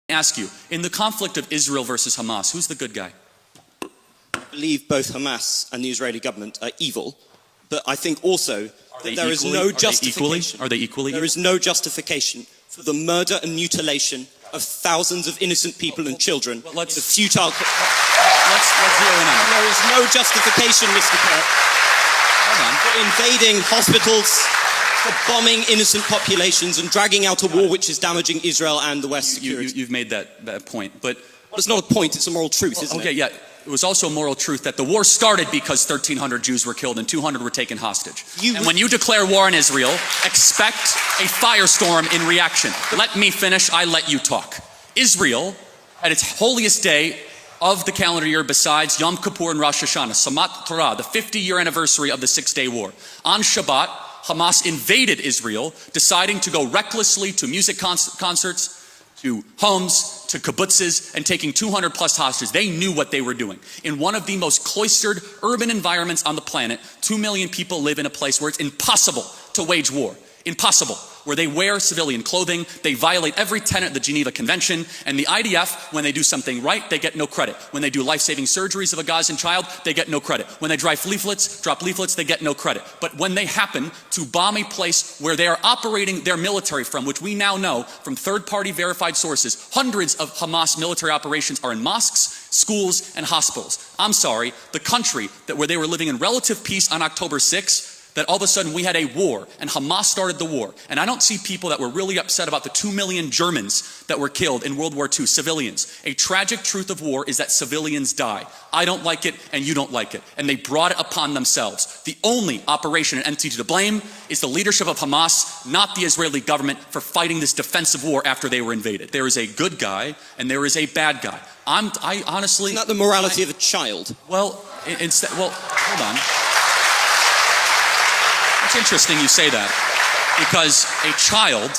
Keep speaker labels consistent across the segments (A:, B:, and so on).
A: ask you, in the conflict of Israel versus Hamas, who's the good guy?
B: I believe both Hamas and the Israeli government are evil, but I think also that there is no justification.
A: Are they equally?
B: There is no justification for the murder and mutilation of thousands of innocent people and children.
A: Well, let's
B: the futile.
A: Let's zero in on it.
B: There is no justification, Mr. Kirk, for invading hospitals, for bombing innocent populations and dragging out a war which is damaging Israel and the West's security.
A: You've made that point, but
B: well, it's not a point, it's a moral truth, isn't it?
A: Okay, yeah. It was also a moral truth that the war started because 1,300 Jews were killed and 200 were taken hostage. And when you declare war on Israel, expect a firestorm in reaction. Let me finish, I let you talk. Israel, at its holiest day of the calendar year besides Yom Kippur and Rosh Hashanah, Samat Torah, the 50-year anniversary of the Six-Day War. On Shabbat, Hamas invaded Israel, deciding to go recklessly to music concerts, to homes, to kibbutzes, and taking 200 plus hostages. They knew what they were doing. In one of the most cloistered urban environments on the planet, 2 million people live in a place where it's impossible to wage war. Impossible. Where they wear civilian clothing, they violate every tenet of the Geneva Convention, and the IDF, when they do something right, they get no credit. When they do life-saving surgeries of a Gazan child, they get no credit. When they drop leaflets, they get no credit. But when they happen to bomb a place where they are operating their military from, which we now know from third-party verified sources, hundreds of Hamas military operations are in mosques, schools, and hospitals. I'm sorry, the country where they were living in relative peace on October 6th, that all of a sudden we had a war and Hamas started the war. And I don't see people that were really upset about the 2 million Germans that were killed in World War II, civilians. A tragic truth of war is that civilians die. I don't like it and you don't like it. And they brought it upon themselves. The only operation and entity to blame is the leadership of Hamas, not the Israeli government, for fighting this defensive war after they were invaded. There is a good guy and there is a bad guy. I honestly...
B: Isn't that the morality of a child?
A: Well, hold on. It's interesting you say that, because a child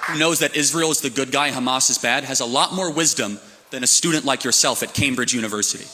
A: who knows that Israel is the good guy, Hamas is bad, has a lot more wisdom than a student like yourself at Cambridge University.